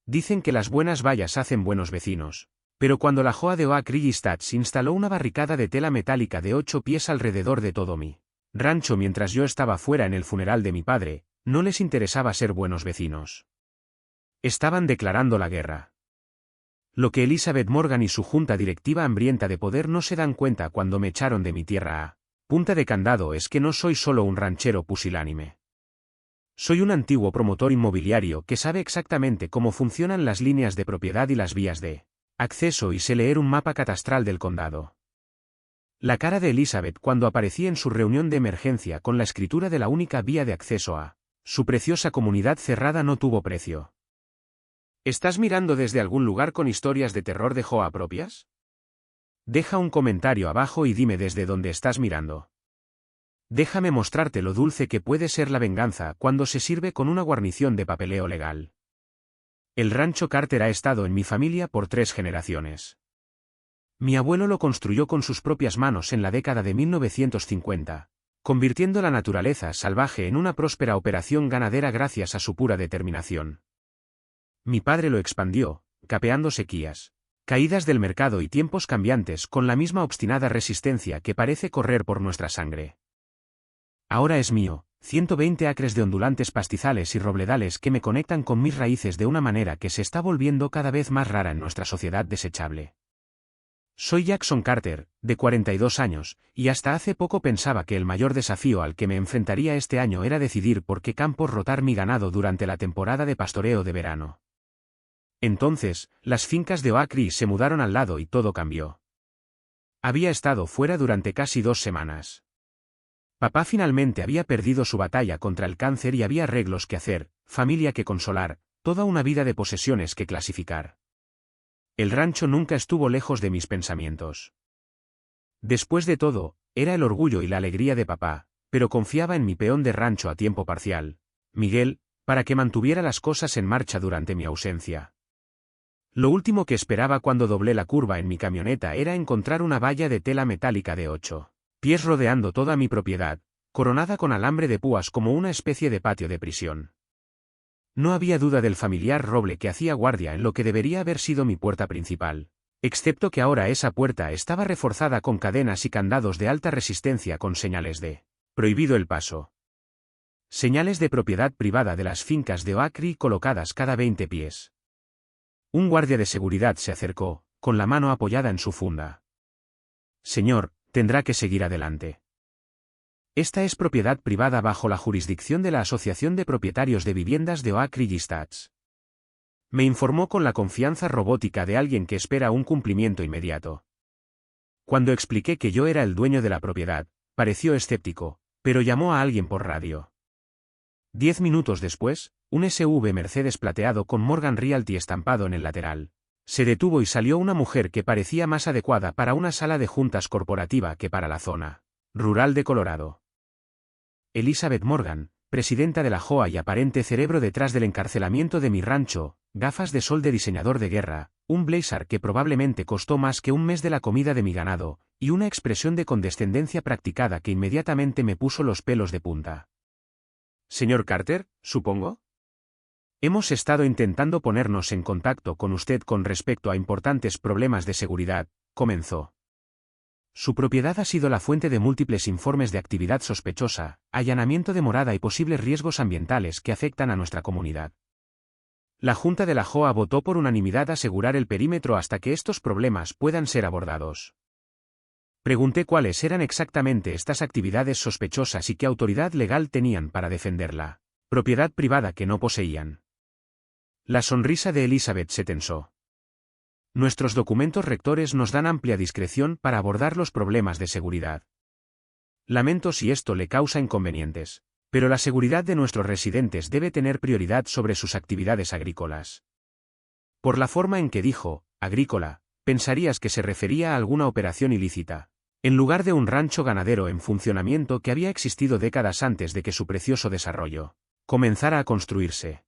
Dicen que las buenas vallas hacen buenos vecinos. Pero cuando la Hoa de Oak instaló una barricada de tela metálica de 8 pies alrededor de todo mi rancho mientras yo estaba fuera en el funeral de mi padre, no les interesaba ser buenos vecinos. Estaban declarando la guerra. Lo que Elizabeth Morgan y su junta directiva hambrienta de poder no se dan cuenta cuando me echaron de mi tierra a punta de candado es que no soy solo un ranchero pusilánime. Soy un antiguo promotor inmobiliario que sabe exactamente cómo funcionan las líneas de propiedad y las vías de acceso y sé leer un mapa catastral del condado. La cara de Elizabeth cuando aparecí en su reunión de emergencia con la escritura de la única vía de acceso a su preciosa comunidad cerrada no tuvo precio. ¿Estás mirando desde algún lugar con historias de terror de Hoa propias? Deja un comentario abajo y dime desde dónde estás mirando. Déjame mostrarte lo dulce que puede ser la venganza cuando se sirve con una guarnición de papeleo legal. El rancho Carter ha estado en mi familia por 3 generaciones. Mi abuelo lo construyó con sus propias manos en la década de 1950, convirtiendo la naturaleza salvaje en una próspera operación ganadera gracias a su pura determinación. Mi padre lo expandió, capeando sequías, caídas del mercado y tiempos cambiantes con la misma obstinada resistencia que parece correr por nuestra sangre. Ahora es mío, 120 acres de ondulantes pastizales y robledales que me conectan con mis raíces de una manera que se está volviendo cada vez más rara en nuestra sociedad desechable. Soy Jackson Carter, de 42 años, y hasta hace poco pensaba que el mayor desafío al que me enfrentaría este año era decidir por qué campos rotar mi ganado durante la temporada de pastoreo de verano. Entonces, las fincas de Oak Ridge se mudaron al lado y todo cambió. Había estado fuera durante casi 2 semanas. Papá finalmente había perdido su batalla contra el cáncer y había arreglos que hacer, familia que consolar, toda una vida de posesiones que clasificar. El rancho nunca estuvo lejos de mis pensamientos. Después de todo, era el orgullo y la alegría de papá, pero confiaba en mi peón de rancho a tiempo parcial, Miguel, para que mantuviera las cosas en marcha durante mi ausencia. Lo último que esperaba cuando doblé la curva en mi camioneta era encontrar una valla de tela metálica de 8 pies rodeando toda mi propiedad, coronada con alambre de púas como una especie de patio de prisión. No había duda del familiar roble que hacía guardia en lo que debería haber sido mi puerta principal, excepto que ahora esa puerta estaba reforzada con cadenas y candados de alta resistencia con señales de prohibido el paso. Señales de propiedad privada de las fincas de Oak Ridge colocadas cada 20 pies. Un guardia de seguridad se acercó, con la mano apoyada en su funda. Señor, tendrá que seguir adelante. Esta es propiedad privada bajo la jurisdicción de la Asociación de Propietarios de Viviendas de Oak Ridge Estates. Me informó con la confianza robótica de alguien que espera un cumplimiento inmediato. Cuando expliqué que yo era el dueño de la propiedad, pareció escéptico, pero llamó a alguien por radio. 10 minutos después, un SUV Mercedes plateado con Morgan Realty estampado en el lateral. Se detuvo y salió una mujer que parecía más adecuada para una sala de juntas corporativa que para la zona rural de Colorado. Elizabeth Morgan, presidenta de la Hoa y aparente cerebro detrás del encarcelamiento de mi rancho, gafas de sol de diseñador de guerra, un blazer que probablemente costó más que un mes de la comida de mi ganado, y una expresión de condescendencia practicada que inmediatamente me puso los pelos de punta. Señor Carter, supongo. Hemos estado intentando ponernos en contacto con usted con respecto a importantes problemas de seguridad, comenzó. Su propiedad ha sido la fuente de múltiples informes de actividad sospechosa, allanamiento de morada y posibles riesgos ambientales que afectan a nuestra comunidad. La Junta de la Hoa votó por unanimidad asegurar el perímetro hasta que estos problemas puedan ser abordados. Pregunté cuáles eran exactamente estas actividades sospechosas y qué autoridad legal tenían para defenderla propiedad privada que no poseían. La sonrisa de Elizabeth se tensó. Nuestros documentos rectores nos dan amplia discreción para abordar los problemas de seguridad. Lamento si esto le causa inconvenientes, pero la seguridad de nuestros residentes debe tener prioridad sobre sus actividades agrícolas. Por la forma en que dijo, agrícola, pensarías que se refería a alguna operación ilícita, en lugar de un rancho ganadero en funcionamiento que había existido décadas antes de que su precioso desarrollo comenzara a construirse.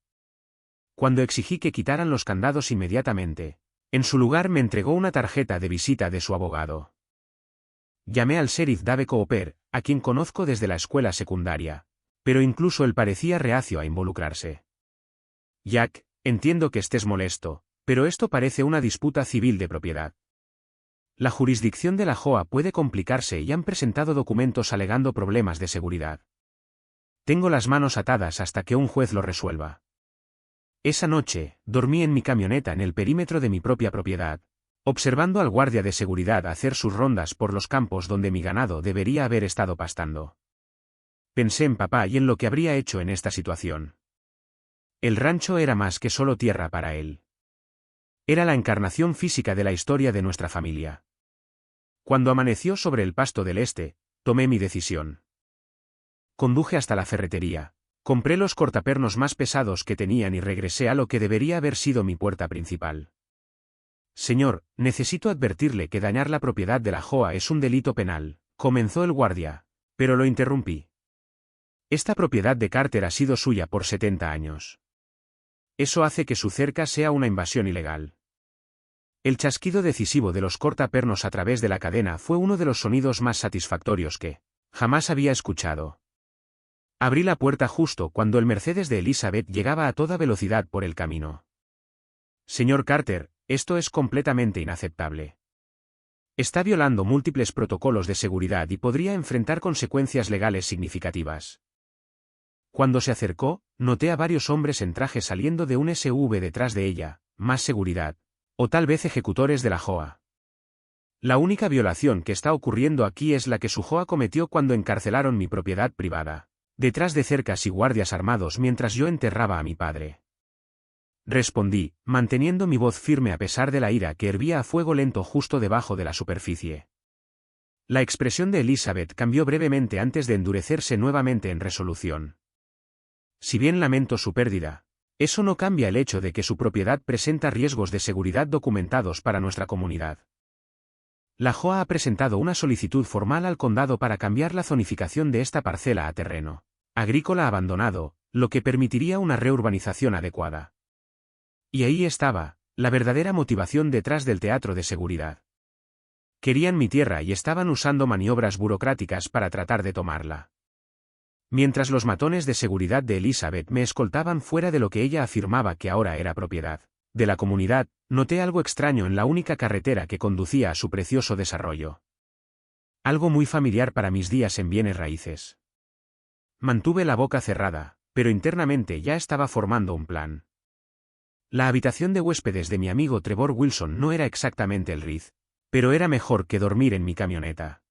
Cuando exigí que quitaran los candados inmediatamente, en su lugar me entregó una tarjeta de visita de su abogado. Llamé al sheriff Dave Cooper, a quien conozco desde la escuela secundaria, pero incluso él parecía reacio a involucrarse. Jack, Entiendo que estés molesto, pero esto parece una disputa civil de propiedad. La jurisdicción de la JOA puede complicarse y han presentado documentos alegando problemas de seguridad. Tengo las manos atadas hasta que un juez lo resuelva. Esa noche, dormí en mi camioneta en el perímetro de mi propia propiedad, observando al guardia de seguridad hacer sus rondas por los campos donde mi ganado debería haber estado pastando. Pensé en papá y en lo que habría hecho en esta situación. El rancho era más que solo tierra para él. Era la encarnación física de la historia de nuestra familia. Cuando amaneció sobre el pasto del este, tomé mi decisión. Conduje hasta la ferretería, compré los cortapernos más pesados que tenían y regresé a lo que debería haber sido mi puerta principal. Señor, necesito advertirle que dañar la propiedad de la JOA es un delito penal, comenzó el guardia, pero lo interrumpí. Esta propiedad de Carter ha sido suya por 70 años. Eso hace que su cerca sea una invasión ilegal. El chasquido decisivo de los cortapernos a través de la cadena fue uno de los sonidos más satisfactorios que jamás había escuchado. Abrí la puerta justo cuando el Mercedes de Elizabeth llegaba a toda velocidad por el camino. Señor Carter, esto es completamente inaceptable. Está violando múltiples protocolos de seguridad y podría enfrentar consecuencias legales significativas. Cuando se acercó, noté a varios hombres en traje saliendo de un SUV detrás de ella, más seguridad, o tal vez ejecutores de la JOA. La única violación que está ocurriendo aquí es la que su JOA cometió cuando encarcelaron mi propiedad privada, detrás de cercas y guardias armados mientras yo enterraba a mi padre. Respondí, manteniendo mi voz firme a pesar de la ira que hervía a fuego lento justo debajo de la superficie. La expresión de Elizabeth cambió brevemente antes de endurecerse nuevamente en resolución. Si bien lamento su pérdida, eso no cambia el hecho de que su propiedad presenta riesgos de seguridad documentados para nuestra comunidad. La JOA ha presentado una solicitud formal al condado para cambiar la zonificación de esta parcela a terreno agrícola abandonado, lo que permitiría una reurbanización adecuada. Y ahí estaba, la verdadera motivación detrás del teatro de seguridad. Querían mi tierra y estaban usando maniobras burocráticas para tratar de tomarla. Mientras los matones de seguridad de Elizabeth me escoltaban fuera de lo que ella afirmaba que ahora era propiedad de la comunidad, noté algo extraño en la única carretera que conducía a su precioso desarrollo. Algo muy familiar para mis días en bienes raíces. Mantuve la boca cerrada, pero internamente ya estaba formando un plan. La habitación de huéspedes de mi amigo Trevor Wilson no era exactamente el Ritz, pero era mejor que dormir en mi camioneta.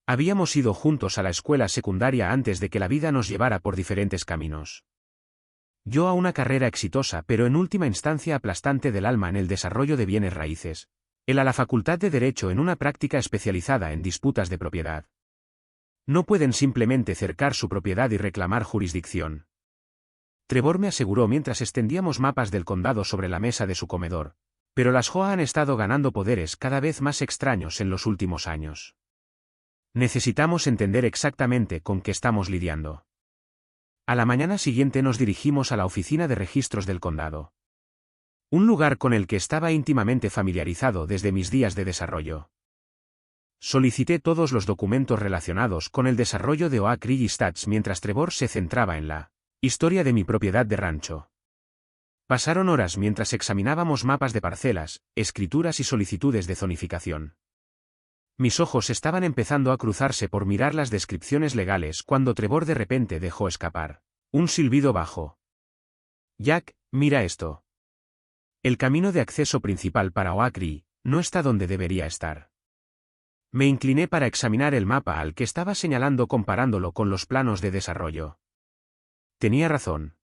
Habíamos ido juntos a la escuela secundaria antes de que la vida nos llevara por diferentes caminos. Yo a una carrera exitosa pero en última instancia aplastante del alma en el desarrollo de bienes raíces, él a la Facultad de Derecho en una práctica especializada en disputas de propiedad. No pueden simplemente cercar su propiedad y reclamar jurisdicción. Trevor me aseguró mientras extendíamos mapas del condado sobre la mesa de su comedor, pero las JOA han estado ganando poderes cada vez más extraños en los últimos años. Necesitamos entender exactamente con qué estamos lidiando. A la mañana siguiente nos dirigimos a la oficina de registros del condado. Un lugar con el que estaba íntimamente familiarizado desde mis días de desarrollo. Solicité todos los documentos relacionados con el desarrollo de Oak Ridge Estates mientras Trevor se centraba en la historia de mi propiedad de rancho. Pasaron horas mientras examinábamos mapas de parcelas, escrituras y solicitudes de zonificación. Mis ojos estaban empezando a cruzarse por mirar las descripciones legales cuando Trevor de repente dejó escapar un silbido bajo. Jack, mira esto. El camino de acceso principal para Oak Ridge no está donde debería estar. Me incliné para examinar el mapa al que estaba señalando comparándolo con los planos de desarrollo. Tenía razón.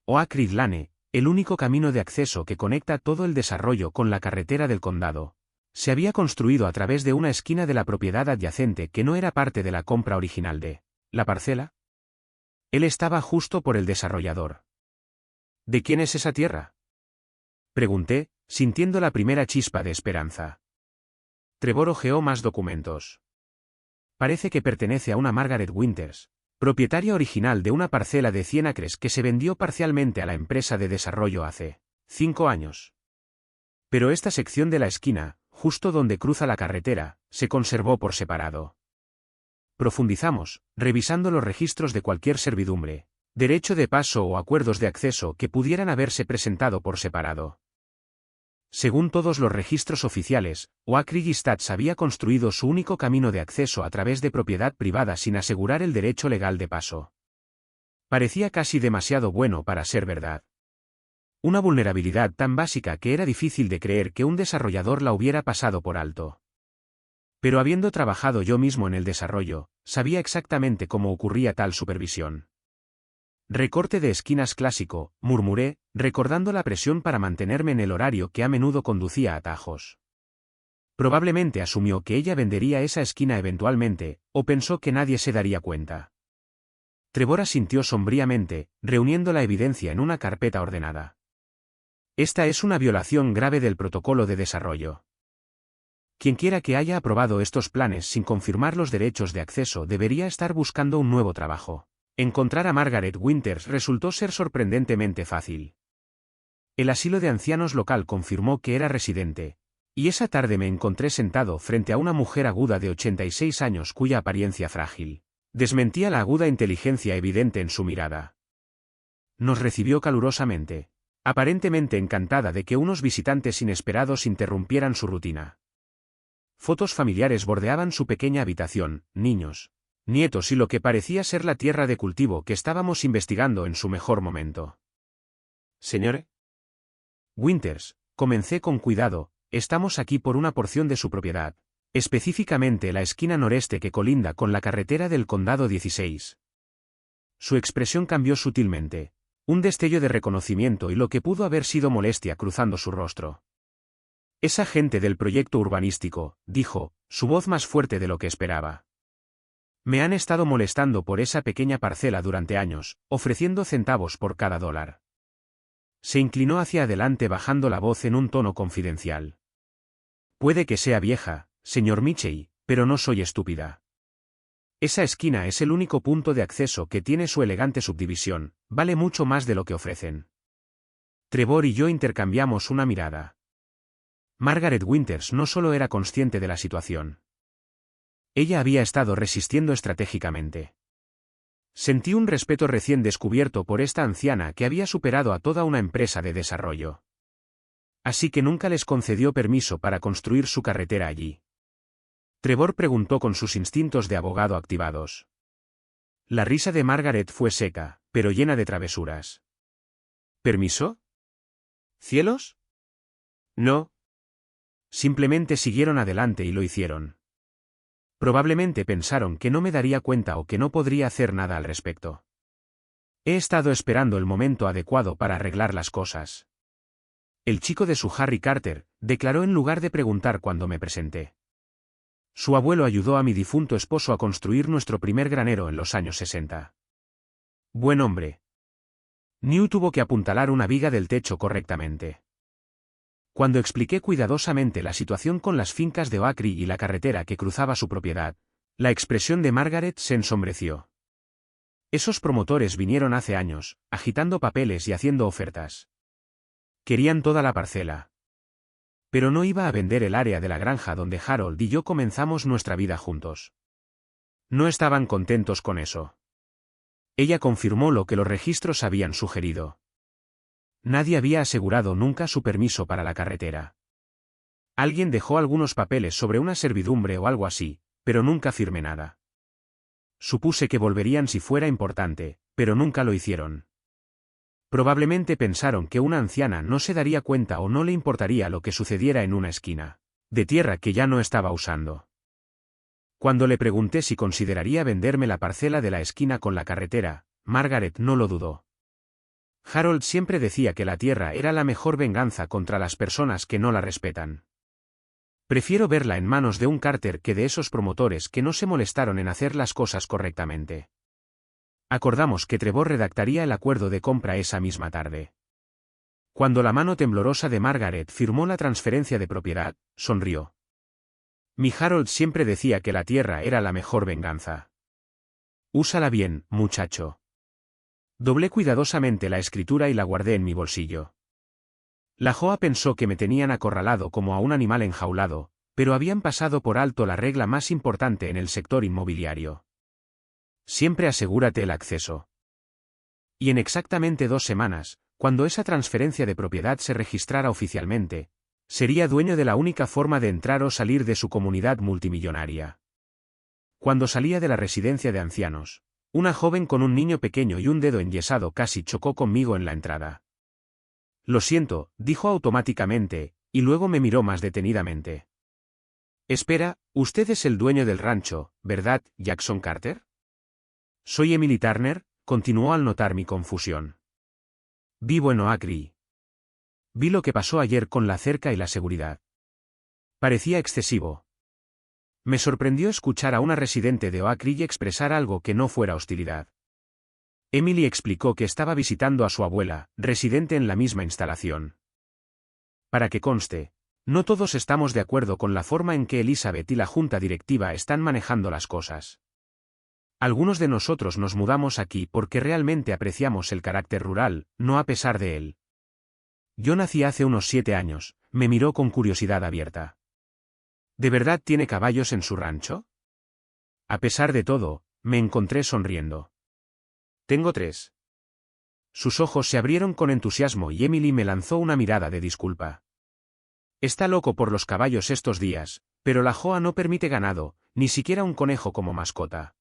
Oak Ridge Lane, el único camino de acceso que conecta todo el desarrollo con la carretera del condado, se había construido a través de una esquina de la propiedad adyacente que no era parte de la compra original de la parcela. Él estaba justo por el desarrollador. ¿De quién es esa tierra?, pregunté, sintiendo la primera chispa de esperanza. Trevor hojeó más documentos. Parece que pertenece a una Margaret Winters, propietaria original de una parcela de 100 acres que se vendió parcialmente a la empresa de desarrollo hace 5 años. Pero esta sección de la esquina, justo donde cruza la carretera, se conservó por separado. Profundizamos, revisando los registros de cualquier servidumbre, derecho de paso o acuerdos de acceso que pudieran haberse presentado por separado. Según todos los registros oficiales, Oak Ridge Estates había construido su único camino de acceso a través de propiedad privada sin asegurar el derecho legal de paso. Parecía casi demasiado bueno para ser verdad. Una vulnerabilidad tan básica que era difícil de creer que un desarrollador la hubiera pasado por alto. Pero habiendo trabajado yo mismo en el desarrollo, sabía exactamente cómo ocurría tal supervisión. Recorte de esquinas clásico, murmuré, recordando la presión para mantenerme en el horario que a menudo conducía a atajos. Probablemente asumió que ella vendería esa esquina eventualmente, o pensó que nadie se daría cuenta. Trevor asintió sombríamente, reuniendo la evidencia en una carpeta ordenada. Esta es una violación grave del protocolo de desarrollo. Quienquiera que haya aprobado estos planes sin confirmar los derechos de acceso debería estar buscando un nuevo trabajo. Encontrar a Margaret Winters resultó ser sorprendentemente fácil. El asilo de ancianos local confirmó que era residente, y esa tarde me encontré sentado frente a una mujer aguda de 86 años cuya apariencia frágil desmentía la aguda inteligencia evidente en su mirada. Nos recibió calurosamente, aparentemente encantada de que unos visitantes inesperados interrumpieran su rutina. Fotos familiares bordeaban su pequeña habitación, niños, nietos y lo que parecía ser la tierra de cultivo que estábamos investigando en su mejor momento. Señor Winters, comencé con cuidado, estamos aquí por una porción de su propiedad, específicamente la esquina noreste que colinda con la carretera del Condado 16. Su expresión cambió sutilmente, un destello de reconocimiento y lo que pudo haber sido molestia cruzando su rostro. Esa gente del proyecto urbanístico, dijo, su voz más fuerte de lo que esperaba. Me han estado molestando por esa pequeña parcela durante años, ofreciendo centavos por cada dólar. Se inclinó hacia adelante bajando la voz en un tono confidencial. Puede que sea vieja, señor Mitchell, pero no soy estúpida. Esa esquina es el único punto de acceso que tiene su elegante subdivisión, vale mucho más de lo que ofrecen. Trevor y yo intercambiamos una mirada. Margaret Winters no solo era consciente de la situación. Ella había estado resistiendo estratégicamente. Sentí un respeto recién descubierto por esta anciana que había superado a toda una empresa de desarrollo. Así que nunca les concedió permiso para construir su carretera allí. Trevor preguntó con sus instintos de abogado activados. La risa de Margaret fue seca, pero llena de travesuras. ¿Permiso? ¿Cielos? No. Simplemente siguieron adelante y lo hicieron. Probablemente pensaron que no me daría cuenta o que no podría hacer nada al respecto. He estado esperando el momento adecuado para arreglar las cosas. El chico de su Harry Carter, declaró en lugar de preguntar cuando me presenté. Su abuelo ayudó a mi difunto esposo a construir nuestro primer granero en los años 60. Buen hombre. New tuvo que apuntalar una viga del techo correctamente. Cuando expliqué cuidadosamente la situación con las fincas de Oak Ridge y la carretera que cruzaba su propiedad, la expresión de Margaret se ensombreció. Esos promotores vinieron hace años, agitando papeles y haciendo ofertas. Querían toda la parcela. Pero no iba a vender el área de la granja donde Harold y yo comenzamos nuestra vida juntos. No estaban contentos con eso. Ella confirmó lo que los registros habían sugerido. Nadie había asegurado nunca su permiso para la carretera. Alguien dejó algunos papeles sobre una servidumbre o algo así, pero nunca firmé nada. Supuse que volverían si fuera importante, pero nunca lo hicieron. Probablemente pensaron que una anciana no se daría cuenta o no le importaría lo que sucediera en una esquina de tierra que ya no estaba usando. Cuando le pregunté si consideraría venderme la parcela de la esquina con la carretera, Margaret no lo dudó. Harold siempre decía que la tierra era la mejor venganza contra las personas que no la respetan. Prefiero verla en manos de un Carter que de esos promotores que no se molestaron en hacer las cosas correctamente. Acordamos que Trevor redactaría el acuerdo de compra esa misma tarde. Cuando la mano temblorosa de Margaret firmó la transferencia de propiedad, sonrió. Mi Harold siempre decía que la tierra era la mejor venganza. Úsala bien, muchacho. Doblé cuidadosamente la escritura y la guardé en mi bolsillo. La Joa pensó que me tenían acorralado como a un animal enjaulado, pero habían pasado por alto la regla más importante en el sector inmobiliario. Siempre asegúrate el acceso. Y en exactamente 2 semanas, cuando esa transferencia de propiedad se registrara oficialmente, sería dueño de la única forma de entrar o salir de su comunidad multimillonaria. Cuando salía de la residencia de ancianos, una joven con un niño pequeño y un dedo enyesado casi chocó conmigo en la entrada. Lo siento, dijo automáticamente, y luego me miró más detenidamente. Espera, usted es el dueño del rancho, ¿verdad, Jackson Carter? Soy Emily Turner, continuó al notar mi confusión. Vivo en Oak Ridge. Vi lo que pasó ayer con la cerca y la seguridad. Parecía excesivo. Me sorprendió escuchar a una residente de Oak Ridge expresar algo que no fuera hostilidad. Emily explicó que estaba visitando a su abuela, residente en la misma instalación. Para que conste, no todos estamos de acuerdo con la forma en que Elizabeth y la junta directiva están manejando las cosas. Algunos de nosotros nos mudamos aquí porque realmente apreciamos el carácter rural, no a pesar de él. Yo nací hace unos 7 años, me miró con curiosidad abierta. ¿De verdad tiene caballos en su rancho? A pesar de todo, me encontré sonriendo. Tengo 3. Sus ojos se abrieron con entusiasmo y Emily me lanzó una mirada de disculpa. Está loco por los caballos estos días, pero la Joa no permite ganado, ni siquiera un conejo como mascota.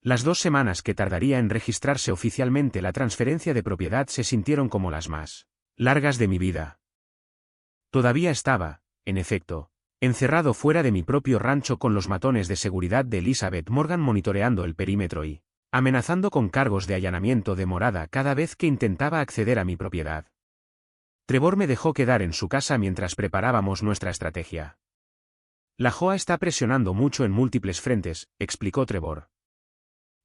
Las 2 semanas que tardaría en registrarse oficialmente la transferencia de propiedad se sintieron como las más largas de mi vida. Todavía estaba, en efecto, encerrado fuera de mi propio rancho con los matones de seguridad de Elizabeth Morgan monitoreando el perímetro y amenazando con cargos de allanamiento de morada cada vez que intentaba acceder a mi propiedad. Trevor me dejó quedar en su casa mientras preparábamos nuestra estrategia. La Joa está presionando mucho en múltiples frentes, explicó Trevor.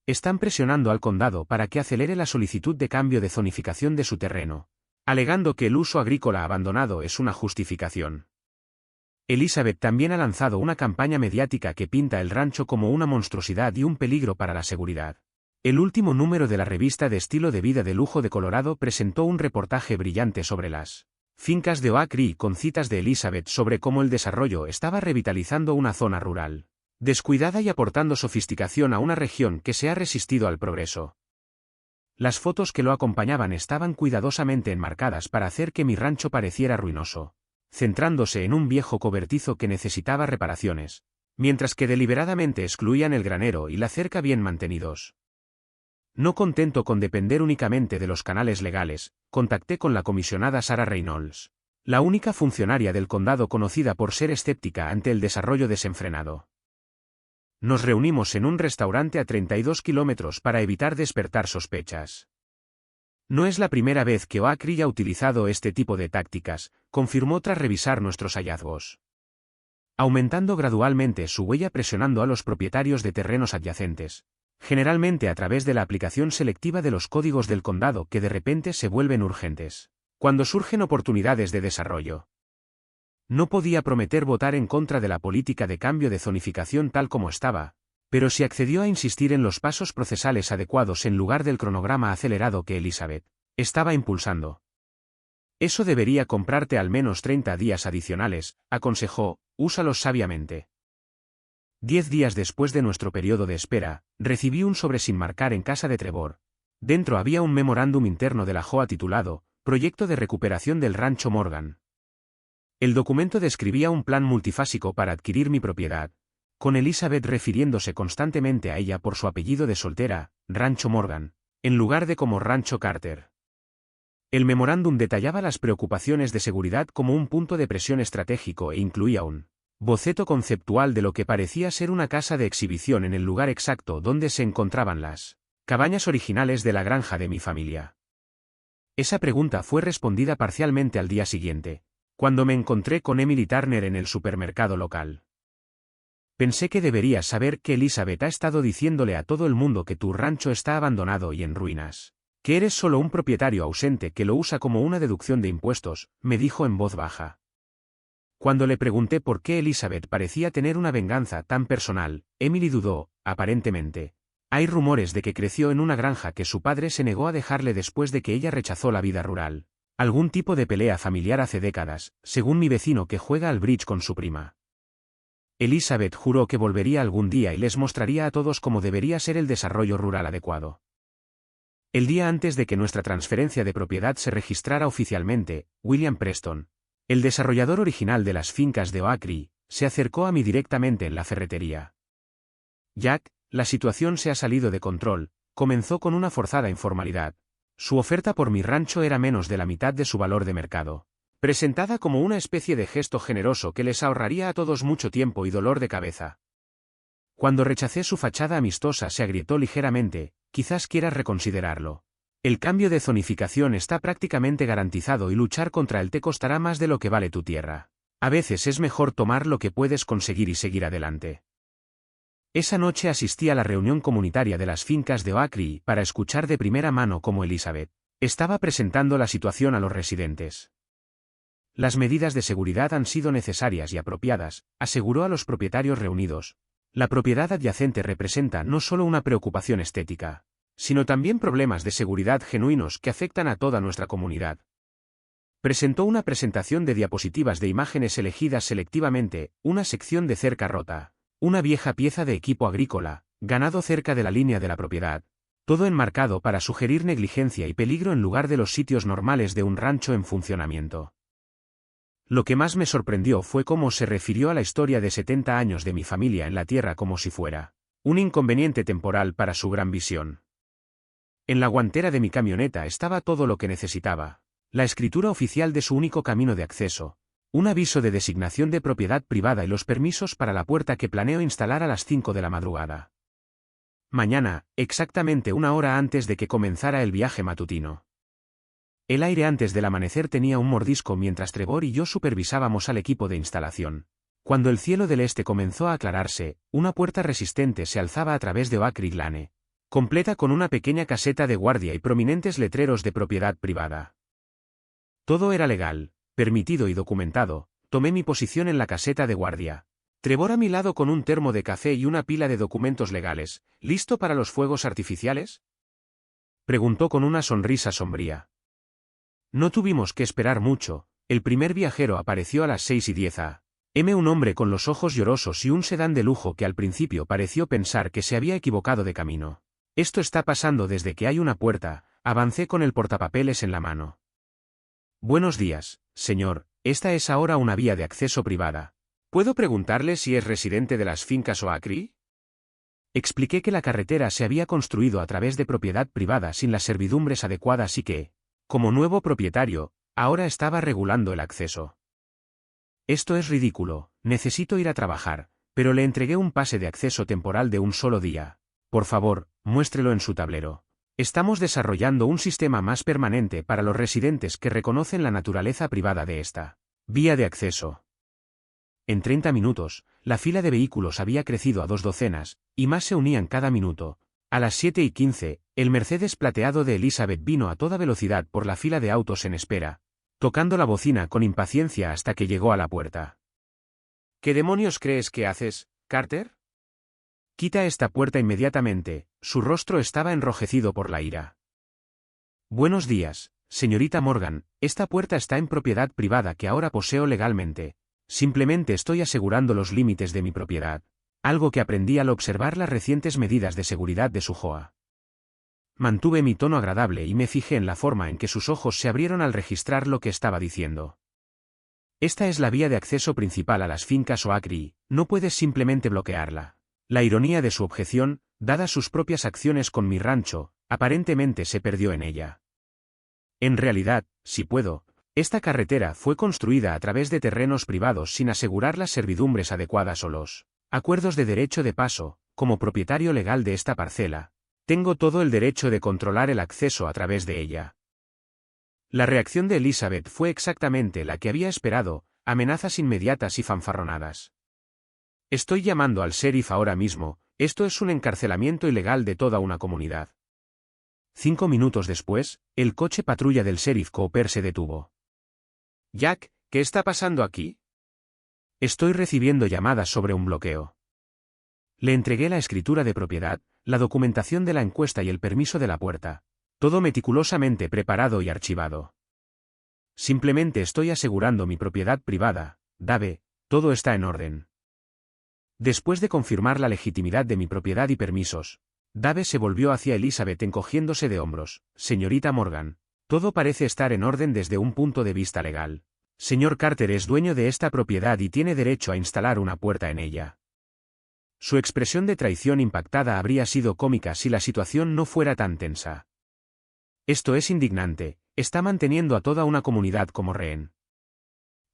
Están presionando al condado para que acelere la solicitud de cambio de zonificación de su terreno, alegando que el uso agrícola abandonado es una justificación. Elizabeth también ha lanzado una campaña mediática que pinta el rancho como una monstruosidad y un peligro para la seguridad. El último número de la revista de estilo de vida de lujo de Colorado presentó un reportaje brillante sobre las fincas de Oak Ridge con citas de Elizabeth sobre cómo el desarrollo estaba revitalizando una zona rural descuidada y aportando sofisticación a una región que se ha resistido al progreso. Las fotos que lo acompañaban estaban cuidadosamente enmarcadas para hacer que mi rancho pareciera ruinoso, centrándose en un viejo cobertizo que necesitaba reparaciones, mientras que deliberadamente excluían el granero y la cerca bien mantenidos. No contento con depender únicamente de los canales legales, contacté con la comisionada Sarah Reynolds, la única funcionaria del condado conocida por ser escéptica ante el desarrollo desenfrenado. Nos reunimos en un restaurante a 32 kilómetros para evitar despertar sospechas. No es la primera vez que Oak Ridge ha utilizado este tipo de tácticas, confirmó tras revisar nuestros hallazgos. Aumentando gradualmente su huella presionando a los propietarios de terrenos adyacentes, generalmente a través de la aplicación selectiva de los códigos del condado que de repente se vuelven urgentes, cuando surgen oportunidades de desarrollo. No podía prometer votar en contra de la política de cambio de zonificación tal como estaba, pero sí accedió a insistir en los pasos procesales adecuados en lugar del cronograma acelerado que Elizabeth estaba impulsando. Eso debería comprarte al menos 30 días adicionales, aconsejó, úsalos sabiamente. 10 días después de nuestro periodo de espera, recibí un sobre sin marcar en casa de Trevor. Dentro había un memorándum interno de la Joa titulado, Proyecto de recuperación del Rancho Morgan. El documento describía un plan multifásico para adquirir mi propiedad, con Elizabeth refiriéndose constantemente a ella por su apellido de soltera, Rancho Morgan, en lugar de como Rancho Carter. El memorándum detallaba las preocupaciones de seguridad como un punto de presión estratégico e incluía un boceto conceptual de lo que parecía ser una casa de exhibición en el lugar exacto donde se encontraban las cabañas originales de la granja de mi familia. Esa pregunta fue respondida parcialmente al día siguiente, cuando me encontré con Emily Turner en el supermercado local. Pensé que deberías saber que Elizabeth ha estado diciéndole a todo el mundo que tu rancho está abandonado y en ruinas, que eres solo un propietario ausente que lo usa como una deducción de impuestos, me dijo en voz baja. Cuando le pregunté por qué Elizabeth parecía tener una venganza tan personal, Emily dudó, aparentemente. Hay rumores de que creció en una granja que su padre se negó a dejarle después de que ella rechazó la vida rural. Algún tipo de pelea familiar hace décadas, según mi vecino que juega al bridge con su prima. Elizabeth juró que volvería algún día y les mostraría a todos cómo debería ser el desarrollo rural adecuado. El día antes de que nuestra transferencia de propiedad se registrara oficialmente, William Preston, el desarrollador original de las fincas de Oaktree, se acercó a mí directamente en la ferretería. Jack, la situación se ha salido de control, comenzó con una forzada informalidad. Su oferta por mi rancho era menos de la mitad de su valor de mercado, presentada como una especie de gesto generoso que les ahorraría a todos mucho tiempo y dolor de cabeza. Cuando rechacé su fachada amistosa se agrietó ligeramente, quizás quieras reconsiderarlo. El cambio de zonificación está prácticamente garantizado y luchar contra él te costará más de lo que vale tu tierra. A veces es mejor tomar lo que puedes conseguir y seguir adelante. Esa noche asistí a la reunión comunitaria de las fincas de Oaktree para escuchar de primera mano cómo Elizabeth estaba presentando la situación a los residentes. Las medidas de seguridad han sido necesarias y apropiadas, aseguró a los propietarios reunidos. La propiedad adyacente representa no solo una preocupación estética, sino también problemas de seguridad genuinos que afectan a toda nuestra comunidad. Presentó una presentación de diapositivas de imágenes elegidas selectivamente, una sección de cerca rota, una vieja pieza de equipo agrícola, ganado cerca de la línea de la propiedad, todo enmarcado para sugerir negligencia y peligro en lugar de los sitios normales de un rancho en funcionamiento. Lo que más me sorprendió fue cómo se refirió a la historia de 70 años de mi familia en la tierra como si fuera un inconveniente temporal para su gran visión. En la guantera de mi camioneta estaba todo lo que necesitaba: la escritura oficial de su único camino de acceso, un aviso de designación de propiedad privada y los permisos para la puerta que planeo instalar a las 5 de la madrugada. Mañana, exactamente una hora antes de que comenzara el viaje matutino. El aire antes del amanecer tenía un mordisco mientras Trevor y yo supervisábamos al equipo de instalación. Cuando el cielo del este comenzó a aclararse, una puerta resistente se alzaba a través de Oaktree Lane, completa con una pequeña caseta de guardia y prominentes letreros de propiedad privada. Todo era legal, permitido y documentado. Tomé mi posición en la caseta de guardia. Trevor a mi lado con un termo de café y una pila de documentos legales. ¿Listo para los fuegos artificiales?, preguntó con una sonrisa sombría. No tuvimos que esperar mucho. El primer viajero apareció a las 6:10 a.m. Un hombre con los ojos llorosos y un sedán de lujo que al principio pareció pensar que se había equivocado de camino. Esto está pasando desde que hay una puerta. Avancé con el portapapeles en la mano. Buenos días, señor. Esta es ahora una vía de acceso privada. ¿Puedo preguntarle si es residente de las fincas Oaktree? Expliqué que la carretera se había construido a través de propiedad privada sin las servidumbres adecuadas y que, como nuevo propietario, ahora estaba regulando el acceso. Esto es ridículo. Necesito ir a trabajar, pero le entregué un pase de acceso temporal de un solo día. Por favor, muéstrelo en su tablero. Estamos desarrollando un sistema más permanente para los residentes que reconocen la naturaleza privada de esta vía de acceso. En 30 minutos, la fila de vehículos había crecido a 2 docenas, y más se unían cada minuto. A las 7:15, el Mercedes plateado de Elizabeth vino a toda velocidad por la fila de autos en espera, tocando la bocina con impaciencia hasta que llegó a la puerta. ¿Qué demonios crees que haces, Carter? Quita esta puerta inmediatamente. Su rostro estaba enrojecido por la ira. Buenos días, señorita Morgan. Esta puerta está en propiedad privada que ahora poseo legalmente. Simplemente estoy asegurando los límites de mi propiedad. Algo que aprendí al observar las recientes medidas de seguridad de su JOA. Mantuve mi tono agradable y me fijé en la forma en que sus ojos se abrieron al registrar lo que estaba diciendo. Esta es la vía de acceso principal a las fincas Oaktree. No puedes simplemente bloquearla. La ironía de su objeción, dadas sus propias acciones con mi rancho, aparentemente se perdió en ella. En realidad, si puedo, esta carretera fue construida a través de terrenos privados sin asegurar las servidumbres adecuadas o los acuerdos de derecho de paso. Como propietario legal de esta parcela, tengo todo el derecho de controlar el acceso a través de ella. La reacción de Elizabeth fue exactamente la que había esperado: amenazas inmediatas y fanfarronadas. Estoy llamando al sheriff ahora mismo. Esto es un encarcelamiento ilegal de toda una comunidad. 5 minutos después, el coche patrulla del sheriff Cooper se detuvo. Jack, ¿qué está pasando aquí? Estoy recibiendo llamadas sobre un bloqueo. Le entregué la escritura de propiedad, la documentación de la encuesta y el permiso de la puerta. Todo meticulosamente preparado y archivado. Simplemente estoy asegurando mi propiedad privada, Dave. Todo está en orden. Después de confirmar la legitimidad de mi propiedad y permisos, Dave se volvió hacia Elizabeth encogiéndose de hombros. Señorita Morgan, todo parece estar en orden desde un punto de vista legal. Señor Carter es dueño de esta propiedad y tiene derecho a instalar una puerta en ella. Su expresión de traición impactada habría sido cómica si la situación no fuera tan tensa. Esto es indignante, está manteniendo a toda una comunidad como rehén.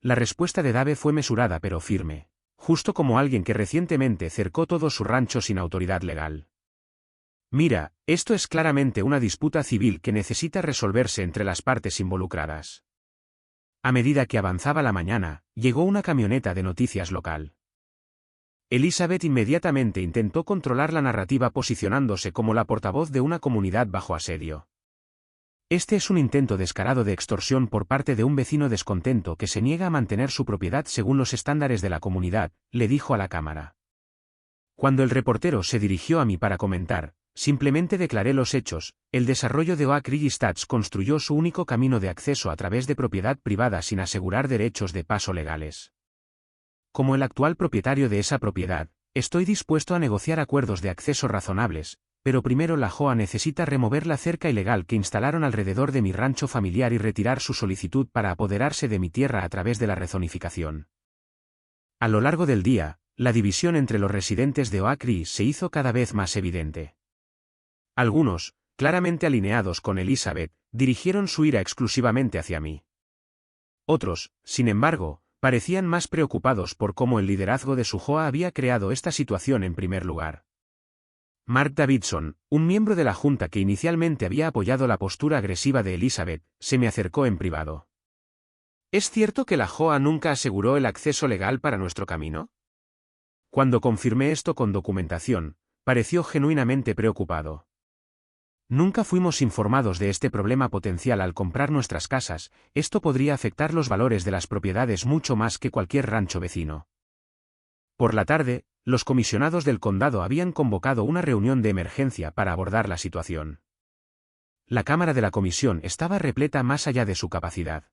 La respuesta de Dave fue mesurada pero firme, justo como alguien que recientemente cercó todo su rancho sin autoridad legal. Mira, esto es claramente una disputa civil que necesita resolverse entre las partes involucradas. A medida que avanzaba la mañana, llegó una camioneta de noticias local. Elizabeth inmediatamente intentó controlar la narrativa posicionándose como la portavoz de una comunidad bajo asedio. Este es un intento descarado de extorsión por parte de un vecino descontento que se niega a mantener su propiedad según los estándares de la comunidad, le dijo a la cámara. Cuando el reportero se dirigió a mí para comentar, simplemente declaré los hechos. El desarrollo de Oak Ridge Estates construyó su único camino de acceso a través de propiedad privada sin asegurar derechos de paso legales. Como el actual propietario de esa propiedad, estoy dispuesto a negociar acuerdos de acceso razonables, pero primero la JOA necesita remover la cerca ilegal que instalaron alrededor de mi rancho familiar y retirar su solicitud para apoderarse de mi tierra a través de la rezonificación. A lo largo del día, la división entre los residentes de Oak Ridge se hizo cada vez más evidente. Algunos, claramente alineados con Elizabeth, dirigieron su ira exclusivamente hacia mí. Otros, sin embargo, parecían más preocupados por cómo el liderazgo de su JOA había creado esta situación en primer lugar. Mark Davidson, un miembro de la junta que inicialmente había apoyado la postura agresiva de Elizabeth, se me acercó en privado. ¿Es cierto que la JOA nunca aseguró el acceso legal para nuestro camino? Cuando confirmé esto con documentación, pareció genuinamente preocupado. Nunca fuimos informados de este problema potencial al comprar nuestras casas. Esto podría afectar los valores de las propiedades mucho más que cualquier rancho vecino. Por la tarde, los comisionados del condado habían convocado una reunión de emergencia para abordar la situación. La cámara de la comisión estaba repleta más allá de su capacidad.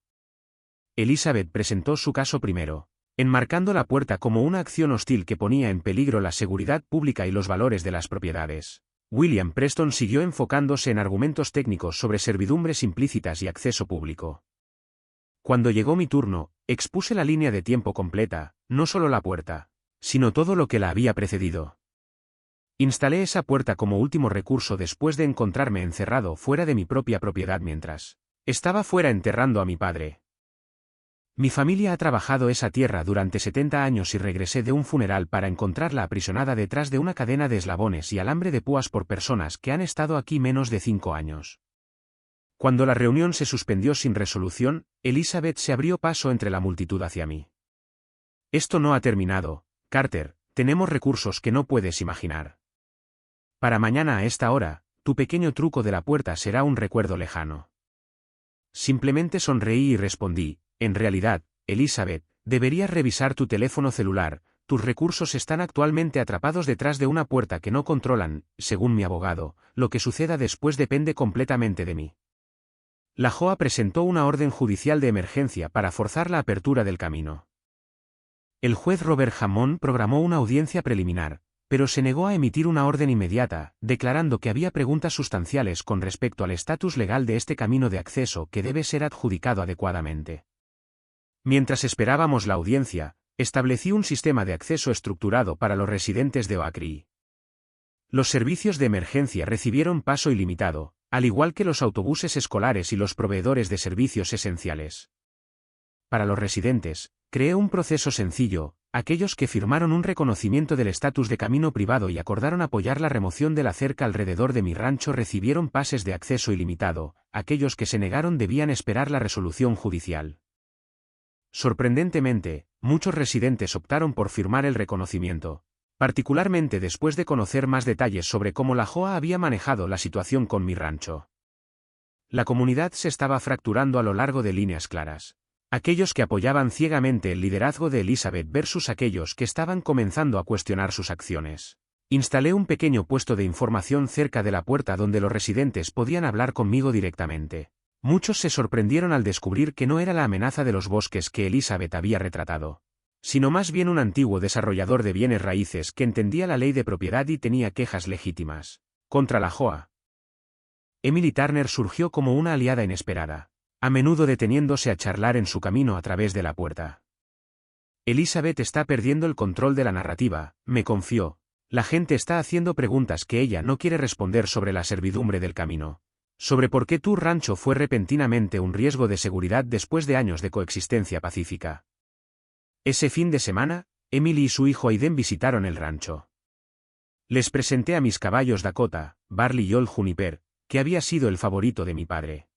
Elizabeth presentó su caso primero, enmarcando la puerta como una acción hostil que ponía en peligro la seguridad pública y los valores de las propiedades. William Preston siguió enfocándose en argumentos técnicos sobre servidumbres implícitas y acceso público. Cuando llegó mi turno, expuse la línea de tiempo completa, no solo la puerta, sino todo lo que la había precedido. Instalé esa puerta como último recurso después de encontrarme encerrado fuera de mi propia propiedad mientras estaba fuera enterrando a mi padre. Mi familia ha trabajado esa tierra durante 70 años y regresé de un funeral para encontrarla aprisionada detrás de una cadena de eslabones y alambre de púas por personas que han estado aquí menos de 5 años. Cuando la reunión se suspendió sin resolución, Elizabeth se abrió paso entre la multitud hacia mí. Esto no ha terminado, Carter, tenemos recursos que no puedes imaginar. Para mañana a esta hora, tu pequeño truco de la puerta será un recuerdo lejano. Simplemente sonreí y respondí. En realidad, Elizabeth, deberías revisar tu teléfono celular, tus recursos están actualmente atrapados detrás de una puerta que no controlan, según mi abogado, lo que suceda después depende completamente de mí. La JOA presentó una orden judicial de emergencia para forzar la apertura del camino. El juez Robert Hammond programó una audiencia preliminar, pero se negó a emitir una orden inmediata, declarando que había preguntas sustanciales con respecto al estatus legal de este camino de acceso que debe ser adjudicado adecuadamente. Mientras esperábamos la audiencia, establecí un sistema de acceso estructurado para los residentes de Oak Ridge. Los servicios de emergencia recibieron paso ilimitado, al igual que los autobuses escolares y los proveedores de servicios esenciales. Para los residentes, creé un proceso sencillo. Aquellos que firmaron un reconocimiento del estatus de camino privado y acordaron apoyar la remoción de la cerca alrededor de mi rancho recibieron pases de acceso ilimitado. Aquellos que se negaron debían esperar la resolución judicial. Sorprendentemente, muchos residentes optaron por firmar el reconocimiento, particularmente después de conocer más detalles sobre cómo la JOA había manejado la situación con mi rancho. La comunidad se estaba fracturando a lo largo de líneas claras. Aquellos que apoyaban ciegamente el liderazgo de Elizabeth versus aquellos que estaban comenzando a cuestionar sus acciones. Instalé un pequeño puesto de información cerca de la puerta donde los residentes podían hablar conmigo directamente. Muchos se sorprendieron al descubrir que no era la amenaza de los bosques que Elizabeth había retratado, sino más bien un antiguo desarrollador de bienes raíces que entendía la ley de propiedad y tenía quejas legítimas. Contra la Joa. Emily Turner surgió como una aliada inesperada, a menudo deteniéndose a charlar en su camino a través de la puerta. Elizabeth está perdiendo el control de la narrativa, me confió. La gente está haciendo preguntas que ella no quiere responder sobre la servidumbre del camino. Sobre por qué tu rancho fue repentinamente un riesgo de seguridad después de años de coexistencia pacífica. Ese fin de semana, Emily y su hijo Aiden visitaron el rancho. Les presenté a mis caballos Dakota, Barley y Old Juniper, que había sido el favorito de mi padre.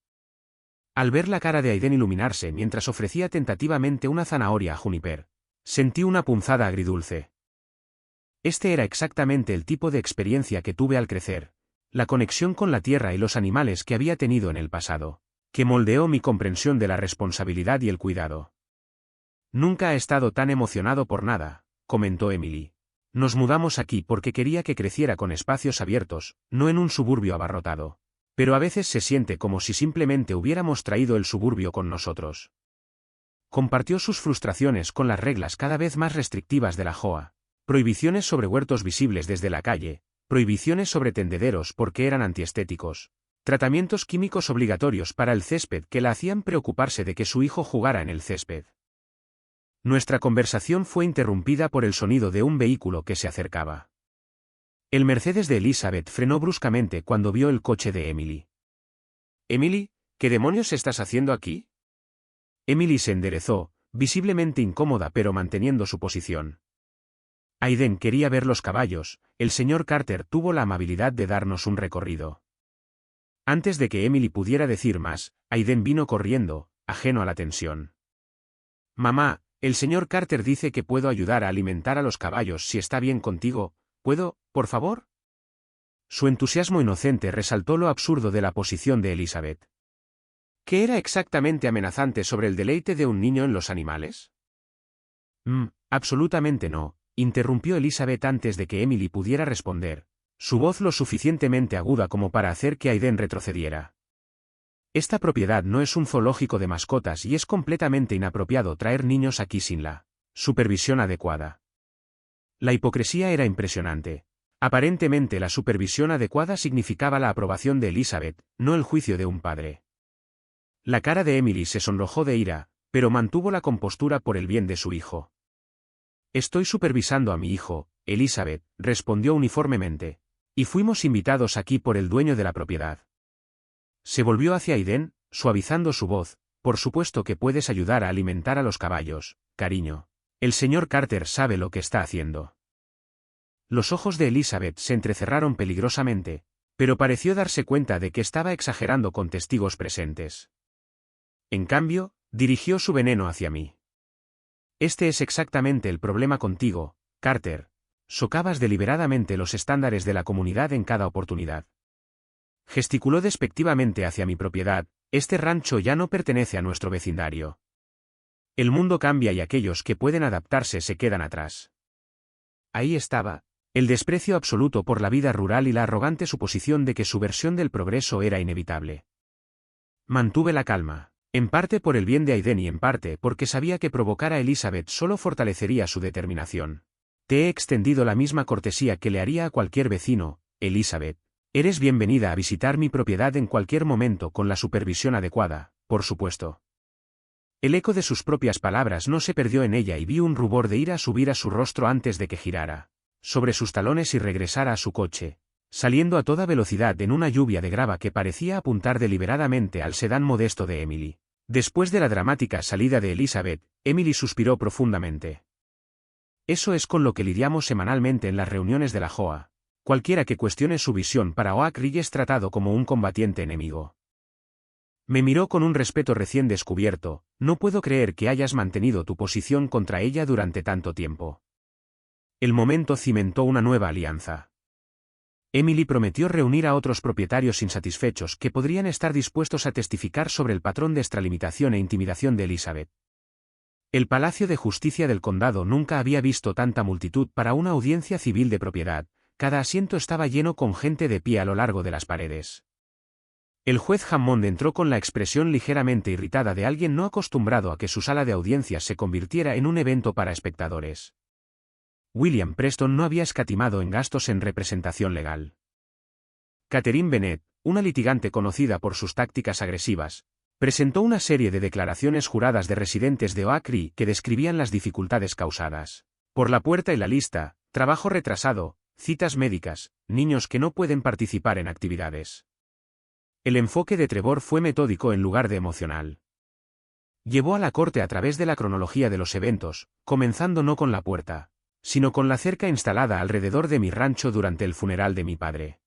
Al ver la cara de Aiden iluminarse mientras ofrecía tentativamente una zanahoria a Juniper, sentí una punzada agridulce. Este era exactamente el tipo de experiencia que tuve al crecer, la conexión con la tierra y los animales que había tenido en el pasado, que moldeó mi comprensión de la responsabilidad y el cuidado. Nunca he estado tan emocionado por nada, comentó Emily. Nos mudamos aquí porque quería que creciera con espacios abiertos, no en un suburbio abarrotado. Pero a veces se siente como si simplemente hubiéramos traído el suburbio con nosotros. Compartió sus frustraciones con las reglas cada vez más restrictivas de la Joa, prohibiciones sobre huertos visibles desde la calle, prohibiciones sobre tendederos porque eran antiestéticos, tratamientos químicos obligatorios para el césped que la hacían preocuparse de que su hijo jugara en el césped. Nuestra conversación fue interrumpida por el sonido de un vehículo que se acercaba. El Mercedes de Elizabeth frenó bruscamente cuando vio el coche de Emily. «Emily, ¿qué demonios estás haciendo aquí?» Emily se enderezó, visiblemente incómoda pero manteniendo su posición. Aiden quería ver los caballos, el señor Carter tuvo la amabilidad de darnos un recorrido. Antes de que Emily pudiera decir más, Aiden vino corriendo, ajeno a la tensión. «Mamá, el señor Carter dice que puedo ayudar a alimentar a los caballos si está bien contigo, ¿puedo, por favor?» Su entusiasmo inocente resaltó lo absurdo de la posición de Elizabeth. ¿Qué era exactamente amenazante sobre el deleite de un niño en los animales? Absolutamente no, interrumpió Elizabeth antes de que Emily pudiera responder, su voz lo suficientemente aguda como para hacer que Aiden retrocediera. Esta propiedad no es un zoológico de mascotas y es completamente inapropiado traer niños aquí sin la supervisión adecuada. La hipocresía era impresionante. Aparentemente la supervisión adecuada significaba la aprobación de Elizabeth, no el juicio de un padre. La cara de Emily se sonrojó de ira, pero mantuvo la compostura por el bien de su hijo. «Estoy supervisando a mi hijo, Elizabeth», respondió uniformemente. «Y fuimos invitados aquí por el dueño de la propiedad». Se volvió hacia Aiden, suavizando su voz. «Por supuesto que puedes ayudar a alimentar a los caballos, cariño. El señor Carter sabe lo que está haciendo». Los ojos de Elizabeth se entrecerraron peligrosamente, pero pareció darse cuenta de que estaba exagerando con testigos presentes. En cambio, dirigió su veneno hacia mí. «Este es exactamente el problema contigo, Carter. Socavas deliberadamente los estándares de la comunidad en cada oportunidad». Gesticuló despectivamente hacia mi propiedad. «Este rancho ya no pertenece a nuestro vecindario. El mundo cambia y aquellos que pueden adaptarse se quedan atrás». Ahí estaba, el desprecio absoluto por la vida rural y la arrogante suposición de que su versión del progreso era inevitable. Mantuve la calma, en parte por el bien de Aiden y en parte porque sabía que provocar a Elizabeth solo fortalecería su determinación. «Te he extendido la misma cortesía que le haría a cualquier vecino, Elizabeth. Eres bienvenida a visitar mi propiedad en cualquier momento con la supervisión adecuada, por supuesto». El eco de sus propias palabras no se perdió en ella y vi un rubor de ira subir a su rostro antes de que girara sobre sus talones y regresara a su coche, saliendo a toda velocidad en una lluvia de grava que parecía apuntar deliberadamente al sedán modesto de Emily. Después de la dramática salida de Elizabeth, Emily suspiró profundamente. «Eso es con lo que lidiamos semanalmente en las reuniones de la Joa. Cualquiera que cuestione su visión para Oak Ridge es tratado como un combatiente enemigo». Me miró con un respeto recién descubierto. «No puedo creer que hayas mantenido tu posición contra ella durante tanto tiempo». El momento cimentó una nueva alianza. Emily prometió reunir a otros propietarios insatisfechos que podrían estar dispuestos a testificar sobre el patrón de extralimitación e intimidación de Elizabeth. El Palacio de Justicia del Condado nunca había visto tanta multitud para una audiencia civil de propiedad. Cada asiento estaba lleno con gente de pie a lo largo de las paredes. El juez Hammond entró con la expresión ligeramente irritada de alguien no acostumbrado a que su sala de audiencias se convirtiera en un evento para espectadores. William Preston no había escatimado en gastos en representación legal. Catherine Bennett, una litigante conocida por sus tácticas agresivas, presentó una serie de declaraciones juradas de residentes de Oak Ridge que describían las dificultades causadas por la puerta y la lista, trabajo retrasado, citas médicas, niños que no pueden participar en actividades. El enfoque de Trevor fue metódico en lugar de emocional. Llevó a la corte a través de la cronología de los eventos, comenzando no con la puerta, sino con la cerca instalada alrededor de mi rancho durante el funeral de mi padre.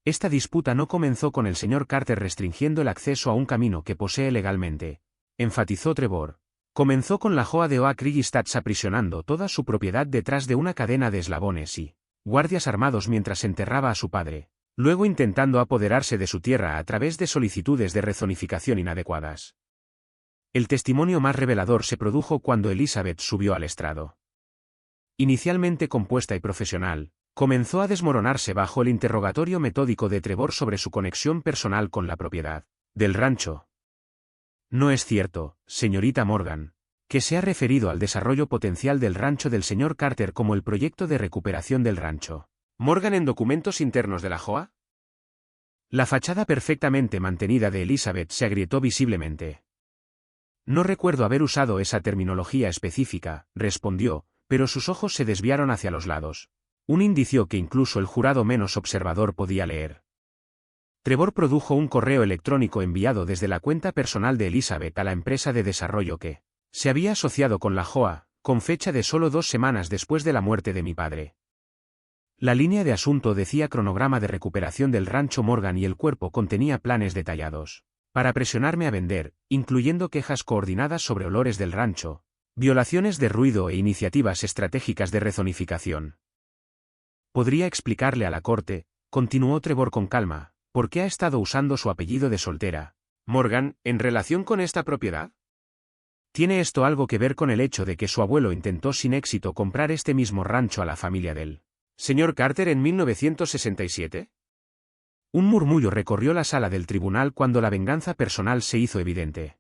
Esta disputa no comenzó con el señor Carter restringiendo el acceso a un camino que posee legalmente, enfatizó Trevor. Comenzó con la Joa de Oak Ridge Stats aprisionando toda su propiedad detrás de una cadena de eslabones y guardias armados mientras enterraba a su padre, luego intentando apoderarse de su tierra a través de solicitudes de rezonificación inadecuadas. El testimonio más revelador se produjo cuando Elizabeth subió al estrado. Inicialmente compuesta y profesional, comenzó a desmoronarse bajo el interrogatorio metódico de Trevor sobre su conexión personal con la propiedad del rancho. No es cierto, señorita Morgan, que se ha referido al desarrollo potencial del rancho del señor Carter como el proyecto de recuperación del rancho. ¿Morgan en documentos internos de la Joa? La fachada perfectamente mantenida de Elizabeth se agrietó visiblemente. No recuerdo haber usado esa terminología específica, respondió, pero sus ojos se desviaron hacia los lados. Un indicio que incluso el jurado menos observador podía leer. Trevor produjo un correo electrónico enviado desde la cuenta personal de Elizabeth a la empresa de desarrollo que se había asociado con la Joa, con fecha de solo 2 semanas después de la muerte de mi padre. La línea de asunto decía cronograma de recuperación del rancho Morgan y el cuerpo contenía planes detallados para presionarme a vender, incluyendo quejas coordinadas sobre olores del rancho, violaciones de ruido e iniciativas estratégicas de rezonificación. Podría explicarle a la corte, continuó Trevor con calma, por qué ha estado usando su apellido de soltera, Morgan, en relación con esta propiedad. ¿Tiene esto algo que ver con el hecho de que su abuelo intentó sin éxito comprar este mismo rancho a la familia del señor Carter en 1967? Un murmullo recorrió la sala del tribunal cuando la venganza personal se hizo evidente.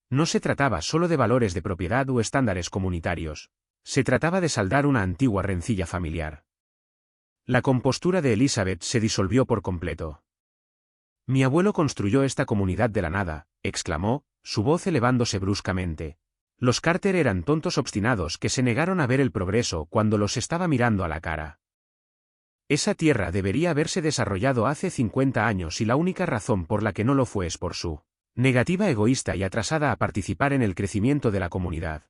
No se trataba solo de valores de propiedad o estándares comunitarios, se trataba de saldar una antigua rencilla familiar. La compostura de Elizabeth se disolvió por completo. Mi abuelo construyó esta comunidad de la nada, exclamó, su voz elevándose bruscamente. Los Carter eran tontos obstinados que se negaron a ver el progreso cuando los estaba mirando a la cara. Esa tierra debería haberse desarrollado hace 50 años y la única razón por la que no lo fue es por su negativa egoísta y atrasada a participar en el crecimiento de la comunidad.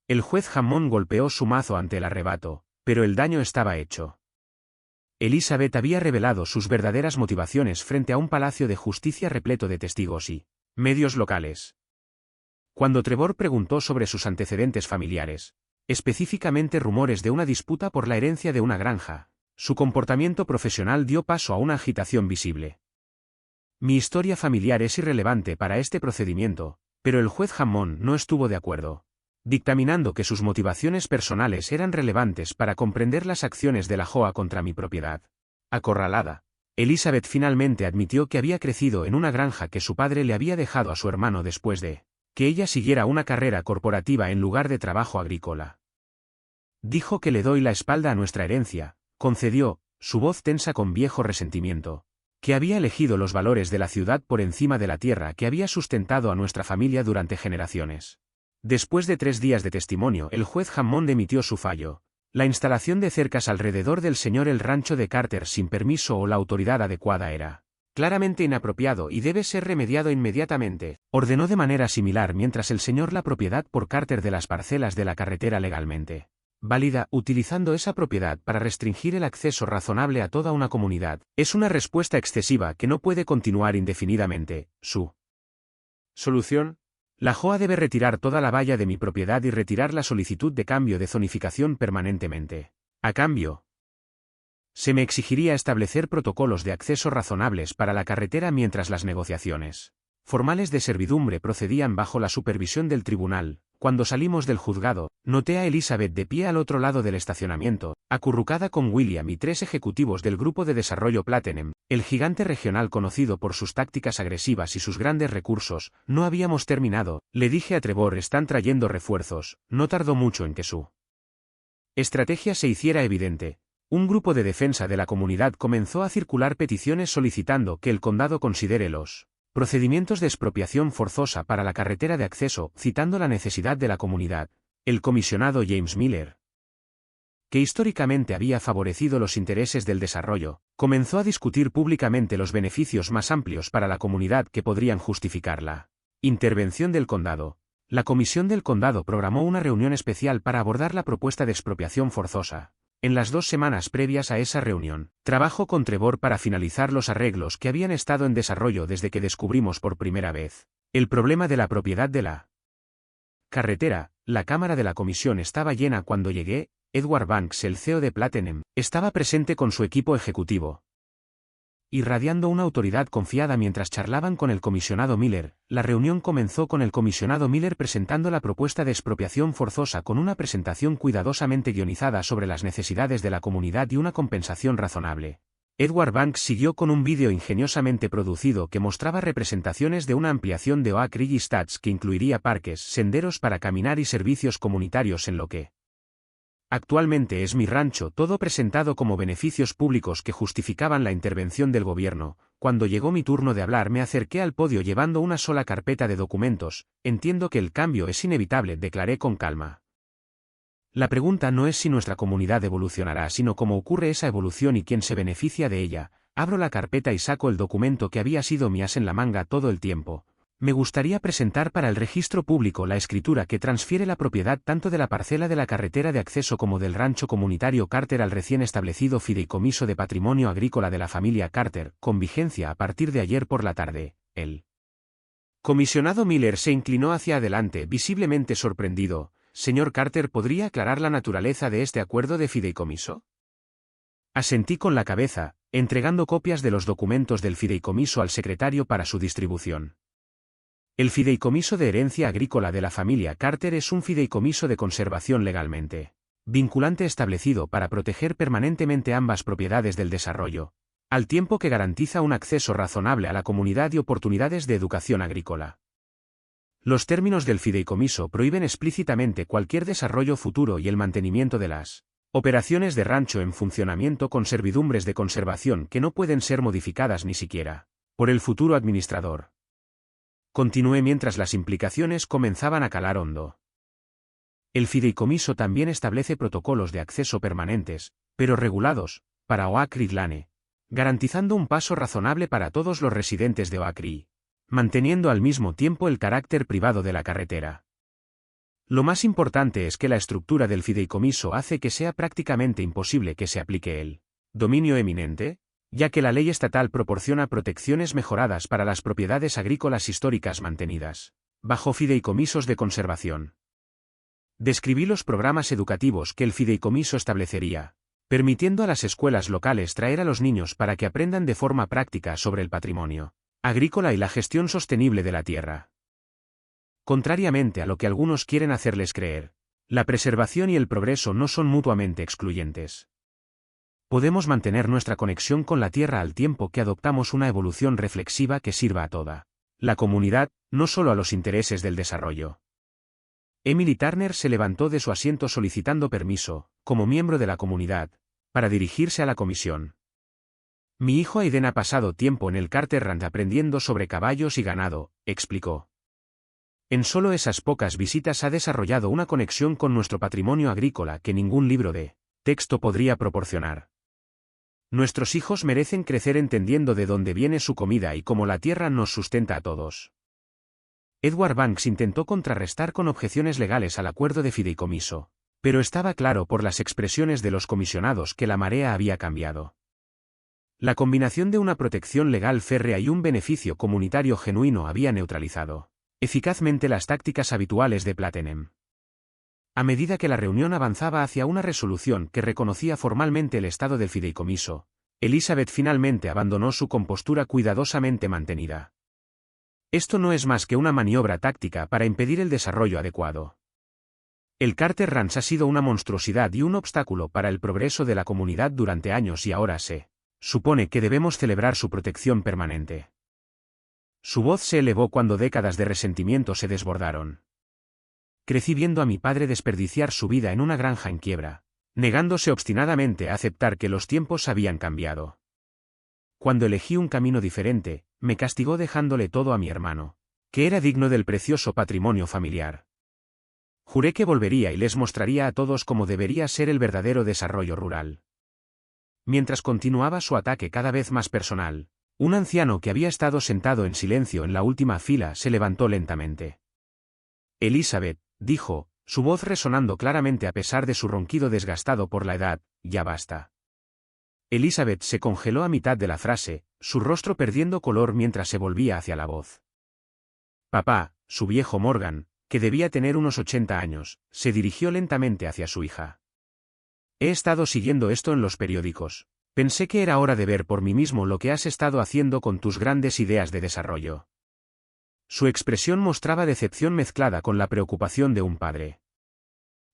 El juez Hammond golpeó su mazo ante el arrebato, pero el daño estaba hecho. Elizabeth había revelado sus verdaderas motivaciones frente a un palacio de justicia repleto de testigos y medios locales. Cuando Trevor preguntó sobre sus antecedentes familiares, específicamente rumores de una disputa por la herencia de una granja, su comportamiento profesional dio paso a una agitación visible. Mi historia familiar es irrelevante para este procedimiento, pero el juez Hammond no estuvo de acuerdo, dictaminando que sus motivaciones personales eran relevantes para comprender las acciones de la Joa contra mi propiedad. Acorralada, Elizabeth finalmente admitió que había crecido en una granja que su padre le había dejado a su hermano después de que ella siguiera una carrera corporativa en lugar de trabajo agrícola. Dijo que le doy la espalda a nuestra herencia, concedió, su voz tensa con viejo resentimiento, que había elegido los valores de la ciudad por encima de la tierra que había sustentado a nuestra familia durante generaciones. Después de 3 días de testimonio, el juez Hammond emitió su fallo. La instalación de cercas alrededor del señor el rancho de Carter sin permiso o la autoridad adecuada era claramente inapropiado y debe ser remediado inmediatamente, ordenó de manera similar mientras el señor la propiedad por Carter de las parcelas de la carretera legalmente válida, utilizando esa propiedad para restringir el acceso razonable a toda una comunidad, es una respuesta excesiva que no puede continuar indefinidamente. Su solución: la Joa debe retirar toda la valla de mi propiedad y retirar la solicitud de cambio de zonificación permanentemente. A cambio, se me exigiría establecer protocolos de acceso razonables para la carretera mientras las negociaciones formales de servidumbre procedían bajo la supervisión del tribunal. Cuando salimos del juzgado, noté a Elizabeth de pie al otro lado del estacionamiento, acurrucada con William y 3 ejecutivos del grupo de desarrollo Platinum, el gigante regional conocido por sus tácticas agresivas y sus grandes recursos. No habíamos terminado, le dije a Trevor, están trayendo refuerzos. No tardó mucho en que su estrategia se hiciera evidente. Un grupo de defensa de la comunidad comenzó a circular peticiones solicitando que el condado considere los procedimientos de expropiación forzosa para la carretera de acceso, citando la necesidad de la comunidad. El comisionado James Miller, que históricamente había favorecido los intereses del desarrollo, comenzó a discutir públicamente los beneficios más amplios para la comunidad que podrían justificar la intervención del condado. La Comisión del Condado programó una reunión especial para abordar la propuesta de expropiación forzosa. En las 2 semanas previas a esa reunión, trabajó con Trevor para finalizar los arreglos que habían estado en desarrollo desde que descubrimos por primera vez el problema de la propiedad de la carretera. La cámara de la comisión estaba llena cuando llegué. Edward Banks, el CEO de Platinum, estaba presente con su equipo ejecutivo, irradiando una autoridad confiada mientras charlaban con el comisionado Miller. La reunión comenzó con el comisionado Miller presentando la propuesta de expropiación forzosa con una presentación cuidadosamente guionizada sobre las necesidades de la comunidad y una compensación razonable. Edward Banks siguió con un vídeo ingeniosamente producido que mostraba representaciones de una ampliación de Oak Ridge Estates que incluiría parques, senderos para caminar y servicios comunitarios en lo que actualmente es mi rancho, todo presentado como beneficios públicos que justificaban la intervención del gobierno. Cuando llegó mi turno de hablar me acerqué al podio llevando una sola carpeta de documentos. Entiendo que el cambio es inevitable, declaré con calma. La pregunta no es si nuestra comunidad evolucionará, sino cómo ocurre esa evolución y quién se beneficia de ella. Abro la carpeta y saco el documento que había sido mi as en la manga todo el tiempo. Me gustaría presentar para el registro público la escritura que transfiere la propiedad tanto de la parcela de la carretera de acceso como del rancho comunitario Carter al recién establecido Fideicomiso de Patrimonio Agrícola de la familia Carter, con vigencia a partir de ayer por la tarde. El comisionado Miller se inclinó hacia adelante, visiblemente sorprendido. Señor Carter, ¿podría aclarar la naturaleza de este acuerdo de fideicomiso? Asentí con la cabeza, entregando copias de los documentos del fideicomiso al secretario para su distribución. El Fideicomiso de Herencia Agrícola de la familia Carter es un fideicomiso de conservación legalmente vinculante establecido para proteger permanentemente ambas propiedades del desarrollo, al tiempo que garantiza un acceso razonable a la comunidad y oportunidades de educación agrícola. Los términos del fideicomiso prohíben explícitamente cualquier desarrollo futuro y el mantenimiento de las operaciones de rancho en funcionamiento con servidumbres de conservación que no pueden ser modificadas ni siquiera por el futuro administrador. Continué mientras las implicaciones comenzaban a calar hondo. El fideicomiso también establece protocolos de acceso permanentes, pero regulados, para Oak Ridge Lane, garantizando un paso razonable para todos los residentes de Oak Ridge, manteniendo al mismo tiempo el carácter privado de la carretera. Lo más importante es que la estructura del fideicomiso hace que sea prácticamente imposible que se aplique el dominio eminente, ya que la ley estatal proporciona protecciones mejoradas para las propiedades agrícolas históricas mantenidas bajo fideicomisos de conservación. Describí los programas educativos que el fideicomiso establecería, permitiendo a las escuelas locales traer a los niños para que aprendan de forma práctica sobre el patrimonio agrícola y la gestión sostenible de la tierra. Contrariamente a lo que algunos quieren hacerles creer, la preservación y el progreso no son mutuamente excluyentes. Podemos mantener nuestra conexión con la tierra al tiempo que adoptamos una evolución reflexiva que sirva a toda la comunidad, no solo a los intereses del desarrollo. Emily Turner se levantó de su asiento solicitando permiso, como miembro de la comunidad, para dirigirse a la comisión. Mi hijo Aiden ha pasado tiempo en el Carter Ranch aprendiendo sobre caballos y ganado, explicó. En solo esas pocas visitas ha desarrollado una conexión con nuestro patrimonio agrícola que ningún libro de texto podría proporcionar. Nuestros hijos merecen crecer entendiendo de dónde viene su comida y cómo la tierra nos sustenta a todos. Edward Banks intentó contrarrestar con objeciones legales al acuerdo de fideicomiso, pero estaba claro por las expresiones de los comisionados que la marea había cambiado. La combinación de una protección legal férrea y un beneficio comunitario genuino había neutralizado eficazmente las tácticas habituales de Platinum. A medida que la reunión avanzaba hacia una resolución que reconocía formalmente el estado del fideicomiso, Elizabeth finalmente abandonó su compostura cuidadosamente mantenida. Esto no es más que una maniobra táctica para impedir el desarrollo adecuado. El Carter Ranch ha sido una monstruosidad y un obstáculo para el progreso de la comunidad durante años y ahora se supone que debemos celebrar su protección permanente. Su voz se elevó cuando décadas de resentimiento se desbordaron. Crecí viendo a mi padre desperdiciar su vida en una granja en quiebra, negándose obstinadamente a aceptar que los tiempos habían cambiado. Cuando elegí un camino diferente, me castigó dejándole todo a mi hermano, que era digno del precioso patrimonio familiar. Juré que volvería y les mostraría a todos cómo debería ser el verdadero desarrollo rural. Mientras continuaba su ataque cada vez más personal, un anciano que había estado sentado en silencio en la última fila se levantó lentamente. Elizabeth, dijo, su voz resonando claramente a pesar de su ronquido desgastado por la edad, ya basta. Elizabeth se congeló a mitad de la frase, su rostro perdiendo color mientras se volvía hacia la voz. Papá, su viejo Morgan, que debía tener unos 80 años, se dirigió lentamente hacia su hija. He estado siguiendo esto en los periódicos. Pensé que era hora de ver por mí mismo lo que has estado haciendo con tus grandes ideas de desarrollo. Su expresión mostraba decepción mezclada con la preocupación de un padre.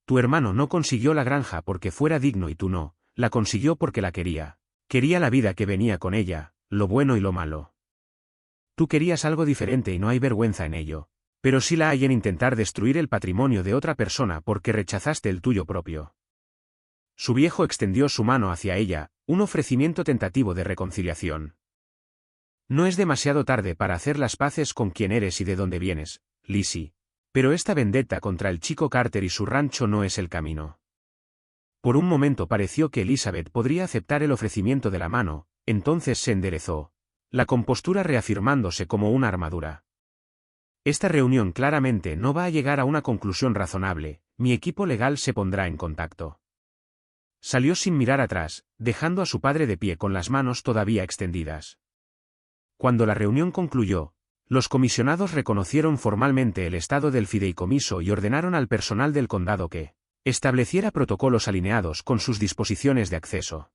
Tu hermano no consiguió la granja porque fuera digno y tú no, la consiguió porque la quería. Quería la vida que venía con ella, lo bueno y lo malo. Tú querías algo diferente y no hay vergüenza en ello, pero sí la hay en intentar destruir el patrimonio de otra persona porque rechazaste el tuyo propio. Su viejo extendió su mano hacia ella, un ofrecimiento tentativo de reconciliación. No es demasiado tarde para hacer las paces con quién eres y de dónde vienes, Lizzie, pero esta vendetta contra el chico Carter y su rancho no es el camino. Por un momento pareció que Elizabeth podría aceptar el ofrecimiento de la mano, entonces se enderezó, la compostura reafirmándose como una armadura. Esta reunión claramente no va a llegar a una conclusión razonable, mi equipo legal se pondrá en contacto. Salió sin mirar atrás, dejando a su padre de pie con las manos todavía extendidas. Cuando la reunión concluyó, los comisionados reconocieron formalmente el estado del fideicomiso y ordenaron al personal del condado que estableciera protocolos alineados con sus disposiciones de acceso.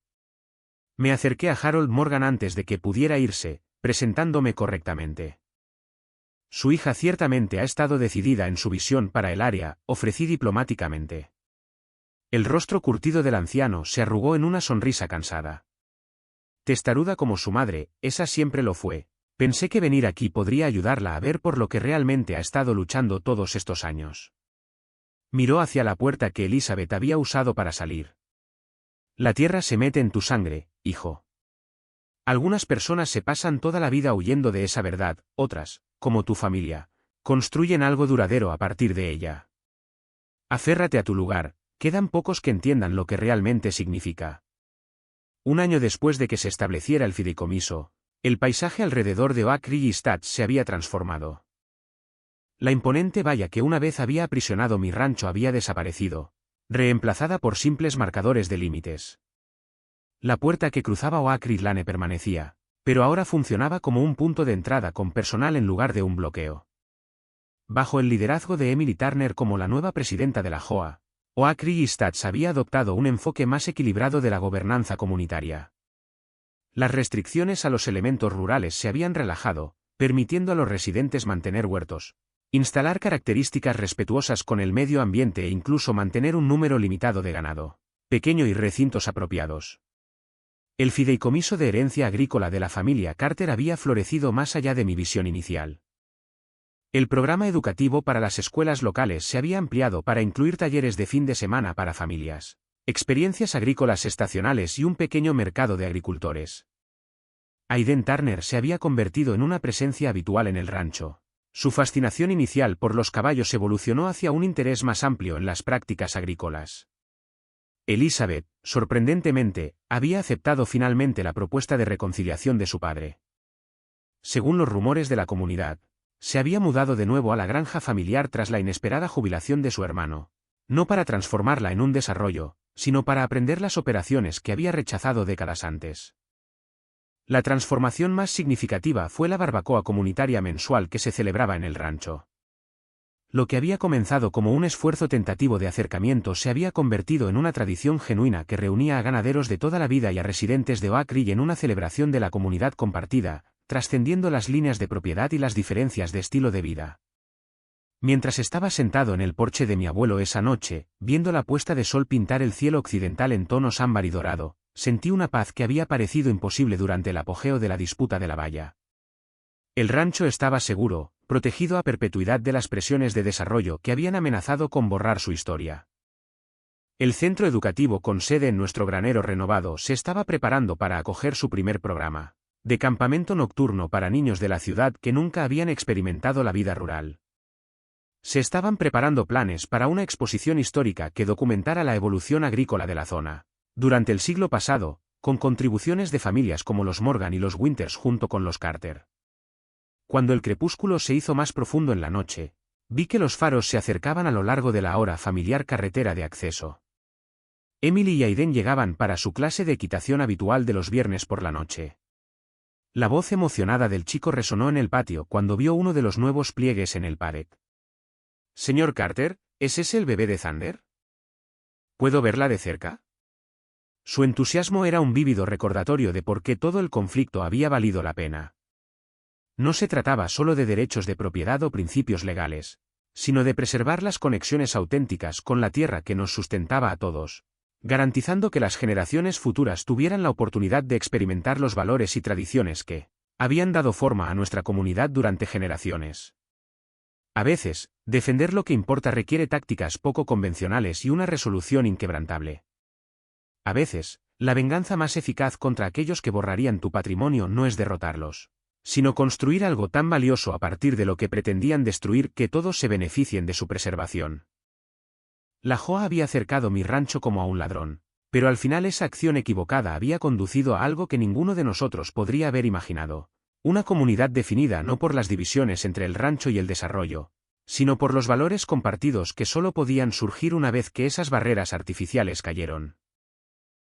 Me acerqué a Harold Morgan antes de que pudiera irse, presentándome correctamente. Su hija ciertamente ha estado decidida en su visión para el área, ofrecí diplomáticamente. El rostro curtido del anciano se arrugó en una sonrisa cansada. Testaruda como su madre, esa siempre lo fue. Pensé que venir aquí podría ayudarla a ver por lo que realmente ha estado luchando todos estos años. Miró hacia la puerta que Elizabeth había usado para salir. La tierra se mete en tu sangre, hijo. Algunas personas se pasan toda la vida huyendo de esa verdad, otras, como tu familia, construyen algo duradero a partir de ella. Aférrate a tu lugar, quedan pocos que entiendan lo que realmente significa. Un año después de que se estableciera el fideicomiso, el paisaje alrededor de Oak Ridge Estates se había transformado. La imponente valla que una vez había aprisionado mi rancho había desaparecido, reemplazada por simples marcadores de límites. La puerta que cruzaba Oak Ridge Lane permanecía, pero ahora funcionaba como un punto de entrada con personal en lugar de un bloqueo. Bajo el liderazgo de Emily Turner como la nueva presidenta de la JOA, Oak Ridge Estates había adoptado un enfoque más equilibrado de la gobernanza comunitaria. Las restricciones a los elementos rurales se habían relajado, permitiendo a los residentes mantener huertos, instalar características respetuosas con el medio ambiente e incluso mantener un número limitado de ganado pequeño y recintos apropiados. El fideicomiso de herencia agrícola de la familia Carter había florecido más allá de mi visión inicial. El programa educativo para las escuelas locales se había ampliado para incluir talleres de fin de semana para familias, experiencias agrícolas estacionales y un pequeño mercado de agricultores. Aiden Turner se había convertido en una presencia habitual en el rancho. Su fascinación inicial por los caballos evolucionó hacia un interés más amplio en las prácticas agrícolas. Elizabeth, sorprendentemente, había aceptado finalmente la propuesta de reconciliación de su padre. Según los rumores de la comunidad, se había mudado de nuevo a la granja familiar tras la inesperada jubilación de su hermano, no para transformarla en un desarrollo, sino para aprender las operaciones que había rechazado décadas antes. La transformación más significativa fue la barbacoa comunitaria mensual que se celebraba en el rancho. Lo que había comenzado como un esfuerzo tentativo de acercamiento se había convertido en una tradición genuina que reunía a ganaderos de toda la vida y a residentes de Oak Ridge en una celebración de la comunidad compartida, trascendiendo las líneas de propiedad y las diferencias de estilo de vida. Mientras estaba sentado en el porche de mi abuelo esa noche, viendo la puesta de sol pintar el cielo occidental en tonos ámbar y dorado, sentí una paz que había parecido imposible durante el apogeo de la disputa de la valla. El rancho estaba seguro, protegido a perpetuidad de las presiones de desarrollo que habían amenazado con borrar su historia. El centro educativo con sede en nuestro granero renovado se estaba preparando para acoger su primer programa de campamento nocturno para niños de la ciudad que nunca habían experimentado la vida rural. Se estaban preparando planes para una exposición histórica que documentara la evolución agrícola de la zona durante el siglo pasado, con contribuciones de familias como los Morgan y los Winters junto con los Carter. Cuando el crepúsculo se hizo más profundo en la noche, vi que los faros se acercaban a lo largo de la ahora familiar carretera de acceso. Emily y Aiden llegaban para su clase de equitación habitual de los viernes por la noche. La voz emocionada del chico resonó en el patio cuando vio uno de los nuevos pliegues en el pared. «Señor Carter, ¿es ese el bebé de Thunder? ¿Puedo verla de cerca?» Su entusiasmo era un vívido recordatorio de por qué todo el conflicto había valido la pena. No se trataba solo de derechos de propiedad o principios legales, sino de preservar las conexiones auténticas con la tierra que nos sustentaba a todos, garantizando que las generaciones futuras tuvieran la oportunidad de experimentar los valores y tradiciones que habían dado forma a nuestra comunidad durante generaciones. A veces, defender lo que importa requiere tácticas poco convencionales y una resolución inquebrantable. A veces, la venganza más eficaz contra aquellos que borrarían tu patrimonio no es derrotarlos, sino construir algo tan valioso a partir de lo que pretendían destruir que todos se beneficien de su preservación. La Joa había cercado mi rancho como a un ladrón, pero al final esa acción equivocada había conducido a algo que ninguno de nosotros podría haber imaginado. Una comunidad definida no por las divisiones entre el rancho y el desarrollo, sino por los valores compartidos que solo podían surgir una vez que esas barreras artificiales cayeron.